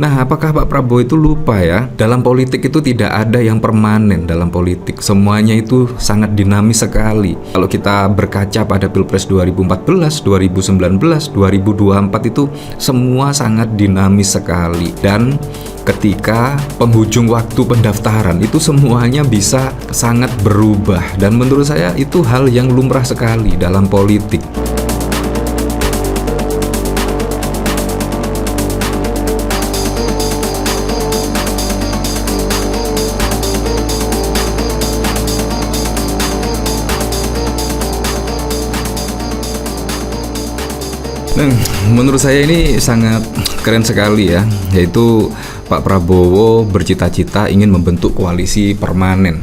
Nah, apakah Pak Prabowo itu lupa ya? Dalam politik itu tidak ada yang permanen dalam politik. Semuanya itu sangat dinamis sekali. Kalau kita berkaca pada Pilpres 2014, 2019, 2024 itu semua sangat dinamis sekali. Dan ketika penghujung waktu pendaftaran itu semuanya bisa sangat berubah. Dan menurut saya itu hal yang lumrah sekali dalam politik. Nah, menurut saya ini sangat keren sekali ya, yaitu Pak Prabowo bercita-cita ingin membentuk koalisi permanen.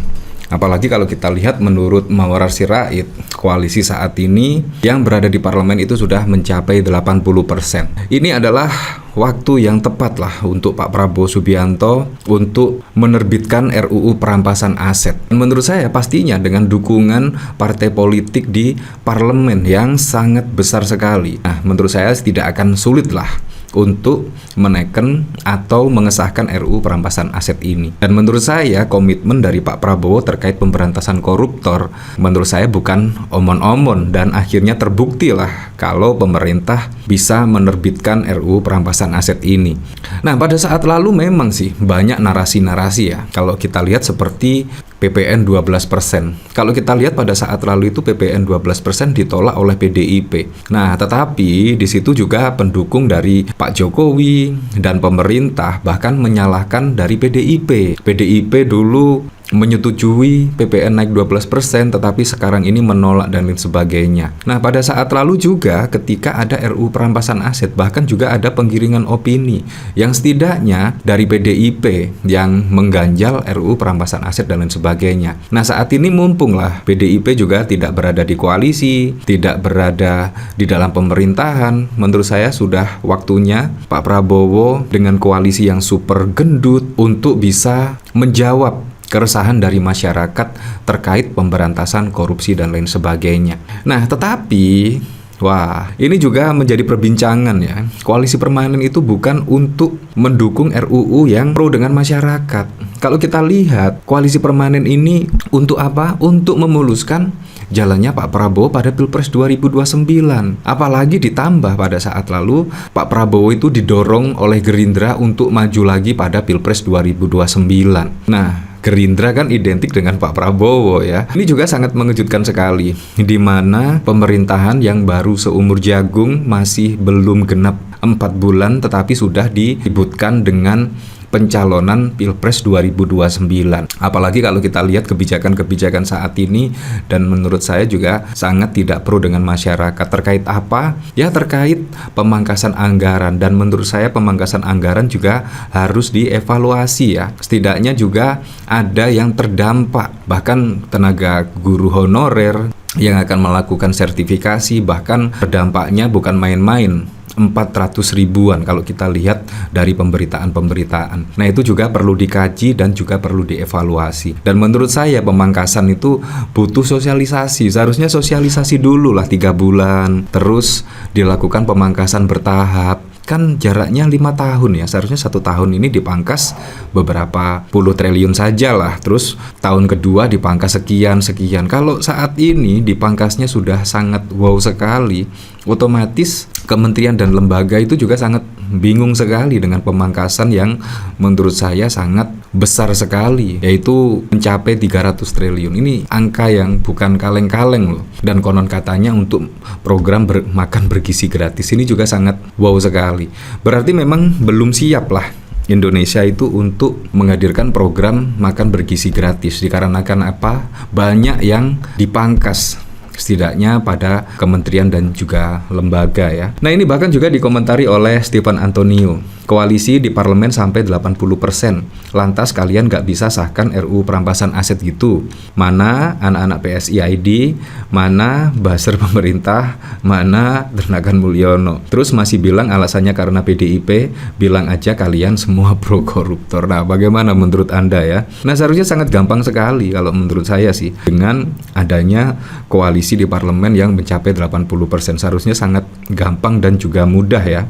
Apalagi kalau kita lihat menurut Mawarar Sirait, koalisi saat ini yang berada di parlemen itu sudah mencapai 80%. Ini adalah waktu yang tepat lah untuk Pak Prabowo Subianto untuk menerbitkan RUU perampasan aset. Menurut saya pastinya dengan dukungan partai politik di parlemen yang sangat besar sekali. Nah, menurut saya tidak akan sulit lah untuk menekan atau mengesahkan RUU perampasan aset ini. Dan menurut saya komitmen dari Pak Prabowo terkait pemberantasan koruptor menurut saya bukan omon-omon, dan akhirnya terbukti lah kalau pemerintah bisa menerbitkan RUU perampasan aset ini. Nah, pada saat lalu memang sih banyak narasi-narasi ya. Kalau kita lihat seperti PPN 12%. Kalau kita lihat pada saat lalu itu PPN 12% ditolak oleh PDIP. Nah, tetapi di situ juga pendukung dari Pak Jokowi dan pemerintah bahkan menyalahkan dari PDIP. PDIP dulu menyetujui PPN naik 12%, tetapi sekarang ini menolak dan lain sebagainya. Nah, pada saat lalu juga ketika ada RUU perampasan aset, bahkan juga ada penggiringan opini yang setidaknya dari PDIP yang mengganjal RUU perampasan aset dan lain sebagainya. Nah, saat ini mumpunglah PDIP juga tidak berada di koalisi, tidak berada di dalam pemerintahan, menurut saya sudah waktunya Pak Prabowo dengan koalisi yang super gendut untuk bisa menjawab keresahan dari masyarakat terkait pemberantasan korupsi dan lain sebagainya. Nah, tetapi wah, ini juga menjadi perbincangan ya. Koalisi permanen itu bukan untuk mendukung RUU yang pro dengan masyarakat. Kalau kita lihat, koalisi permanen ini untuk apa? Untuk memuluskan jalannya Pak Prabowo pada Pilpres 2029. Apalagi ditambah pada saat lalu Pak Prabowo itu didorong oleh Gerindra untuk maju lagi pada Pilpres 2029. Nah, Gerindra kan identik dengan Pak Prabowo ya. Ini juga sangat mengejutkan sekali, di mana pemerintahan yang baru seumur jagung masih belum genap 4 bulan tetapi sudah diributkan dengan pencalonan Pilpres 2029. Apalagi kalau kita lihat kebijakan-kebijakan saat ini, dan menurut saya juga sangat tidak pro dengan masyarakat. Terkait apa? Ya terkait pemangkasan anggaran, dan menurut saya pemangkasan anggaran juga harus dievaluasi ya. Setidaknya juga ada yang terdampak, bahkan tenaga guru honorer yang akan melakukan sertifikasi, bahkan terdampaknya bukan main-main, 400 ribuan kalau kita lihat dari pemberitaan-pemberitaan. Nah, itu juga perlu dikaji dan juga perlu dievaluasi. Dan menurut saya pemangkasan itu butuh sosialisasi. Seharusnya sosialisasi dulu lah 3 bulan, terus dilakukan pemangkasan bertahap. Kan jaraknya 5 tahun ya, seharusnya 1 tahun ini dipangkas beberapa puluh triliun saja lah, terus tahun kedua dipangkas sekian. Kalau saat ini dipangkasnya sudah sangat wow sekali, otomatis kementerian dan lembaga itu juga sangat bingung sekali dengan pemangkasan yang menurut saya sangat besar sekali, yaitu mencapai 300 triliun. Ini angka yang bukan kaleng-kaleng loh, dan konon katanya untuk program makan bergizi gratis ini juga sangat wow sekali. Berarti memang belum siap lah Indonesia itu untuk menghadirkan program makan bergizi gratis, dikarenakan apa? Banyak yang dipangkas, setidaknya pada kementerian dan juga lembaga ya. Nah, ini bahkan juga dikomentari oleh Stephen Antonio. Koalisi di parlemen sampai 80%. Lantas kalian nggak bisa sahkan RUU perampasan aset gitu? Mana anak-anak PSI ID, mana buzzer pemerintah, mana Ternakan Mulyono. Terus masih bilang alasannya karena PDIP, bilang aja kalian semua pro koruptor. Nah, bagaimana menurut Anda ya? Nah, seharusnya sangat gampang sekali kalau menurut saya sih, dengan adanya koalisi di parlemen yang mencapai 80%. Seharusnya sangat gampang dan juga mudah ya.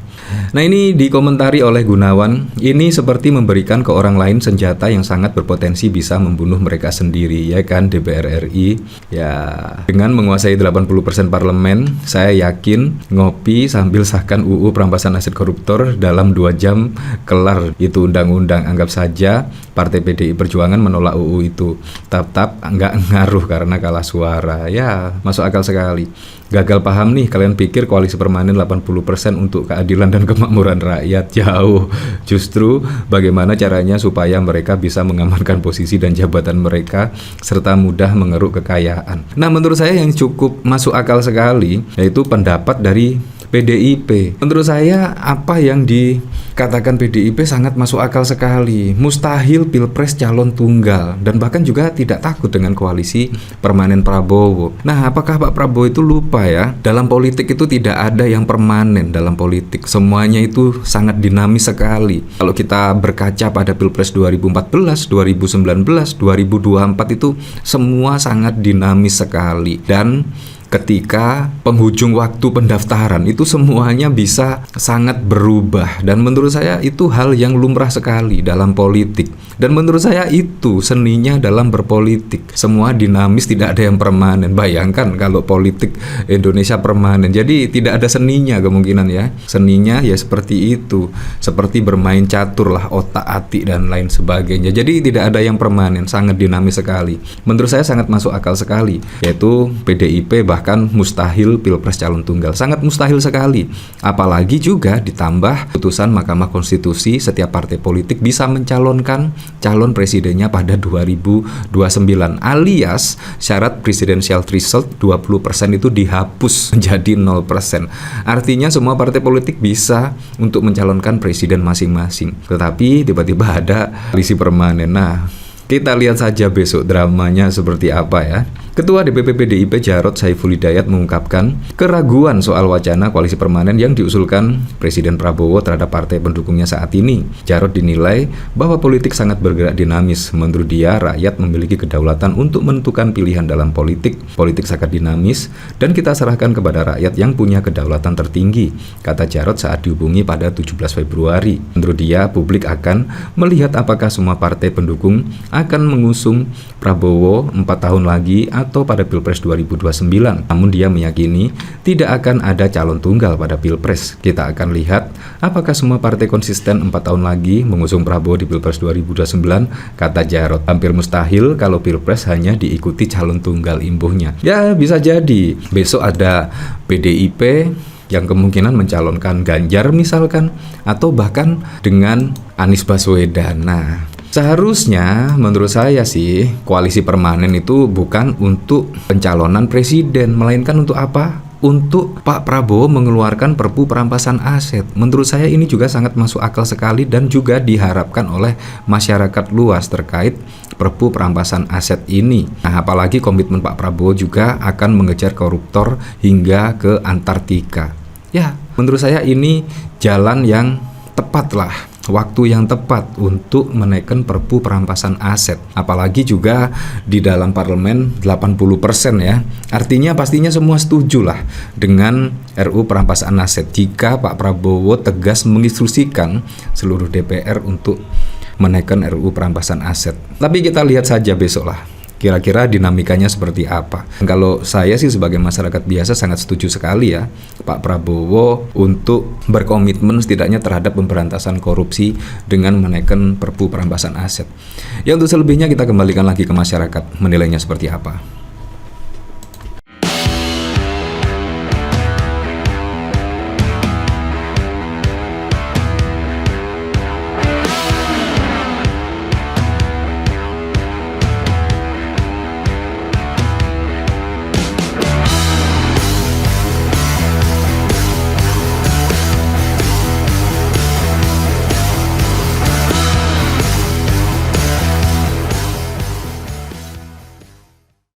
Nah, ini dikomentari oleh Gunawan, ini seperti memberikan ke orang lain senjata yang sangat berpotensi bisa membunuh mereka sendiri, ya kan DPR RI. Ya, dengan menguasai 80% parlemen, saya yakin ngopi sambil sahkan UU perampasan aset koruptor dalam 2 jam kelar itu undang-undang. Anggap saja Partai PDI Perjuangan menolak UU itu. Tetap nggak ngaruh karena kalah suara. Ya, masuk akal sekali. Gagal paham nih, kalian pikir koalisi permanen 80% untuk keadilan dan kemakmuran rakyat. Jauh. Justru bagaimana caranya supaya mereka bisa mengamankan posisi dan jabatan mereka serta mudah mengeruk kekayaan. Nah, menurut saya yang cukup masuk akal sekali yaitu pendapat dari PDIP. Menurut saya apa yang dikatakan PDIP sangat masuk akal sekali. Mustahil Pilpres calon tunggal dan bahkan juga tidak takut dengan koalisi permanen Prabowo. Nah, apakah Pak Prabowo itu lupa ya? Dalam politik itu tidak ada yang permanen dalam politik. Semuanya itu sangat dinamis sekali. Kalau kita berkaca pada Pilpres 2014, 2019, 2024 itu semua sangat dinamis sekali. Dan ketika penghujung waktu pendaftaran itu semuanya bisa sangat berubah, dan menurut saya itu hal yang lumrah sekali dalam politik, dan menurut saya itu seninya dalam berpolitik. Semua dinamis, tidak ada yang permanen. Bayangkan kalau politik Indonesia permanen, jadi tidak ada seninya kemungkinan ya. Seninya ya seperti itu, seperti bermain catur lah, otak-atik dan lain sebagainya. Jadi tidak ada yang permanen, sangat dinamis sekali. Menurut saya sangat masuk akal sekali, yaitu PDIP bahkan mustahil Pilpres calon tunggal, sangat mustahil sekali. Apalagi juga ditambah putusan Mahkamah Konstitusi, setiap partai politik bisa mencalonkan calon presidennya pada 2029, alias syarat presidensial threshold 20% itu dihapus menjadi 0%. Artinya semua partai politik bisa untuk mencalonkan presiden masing-masing. Tetapi tiba-tiba ada koalisi permanen. Nah, kita lihat saja besok dramanya seperti apa ya. Ketua DPP PDIP Jarod Saiful Hidayat mengungkapkan keraguan soal wacana koalisi permanen yang diusulkan Presiden Prabowo terhadap partai pendukungnya saat ini. Jarod dinilai bahwa politik sangat bergerak dinamis. Menurut dia, rakyat memiliki kedaulatan untuk menentukan pilihan dalam politik. Politik sangat dinamis dan kita serahkan kepada rakyat yang punya kedaulatan tertinggi, kata Jarod saat dihubungi pada 17 Februari. Menurut dia, publik akan melihat apakah semua partai pendukung akan mengusung Prabowo 4 tahun lagi atau pada Pilpres 2029. Namun dia meyakini tidak akan ada calon tunggal pada Pilpres. Kita akan lihat apakah semua partai konsisten 4 tahun lagi mengusung Prabowo di Pilpres 2029, kata Jarod. Hampir mustahil kalau Pilpres hanya diikuti calon tunggal, imbuhnya. Ya, bisa jadi besok ada PDIP yang kemungkinan mencalonkan Ganjar misalkan, atau bahkan dengan Anies Baswedan. Nah, seharusnya menurut saya sih koalisi permanen itu bukan untuk pencalonan presiden, melainkan untuk apa? Untuk Pak Prabowo mengeluarkan Perpu perampasan aset. Menurut saya ini juga sangat masuk akal sekali dan juga diharapkan oleh masyarakat luas terkait Perpu perampasan aset ini. Nah, apalagi komitmen Pak Prabowo juga akan mengejar koruptor hingga ke Antartika. Ya, menurut saya ini jalan yang tepat lah, waktu yang tepat untuk menaikkan Perpu perampasan aset. Apalagi juga di dalam parlemen 80% ya. Artinya pastinya semua setuju lah dengan RU perampasan aset jika Pak Prabowo tegas menginstruksikan seluruh DPR untuk menaikkan RU perampasan aset. Tapi kita lihat saja besok lah, kira-kira dinamikanya seperti apa. Kalau saya sih sebagai masyarakat biasa sangat setuju sekali ya Pak Prabowo untuk berkomitmen setidaknya terhadap pemberantasan korupsi dengan menaikkan Perpu perampasan aset. Ya, untuk selebihnya kita kembalikan lagi ke masyarakat menilainya seperti apa.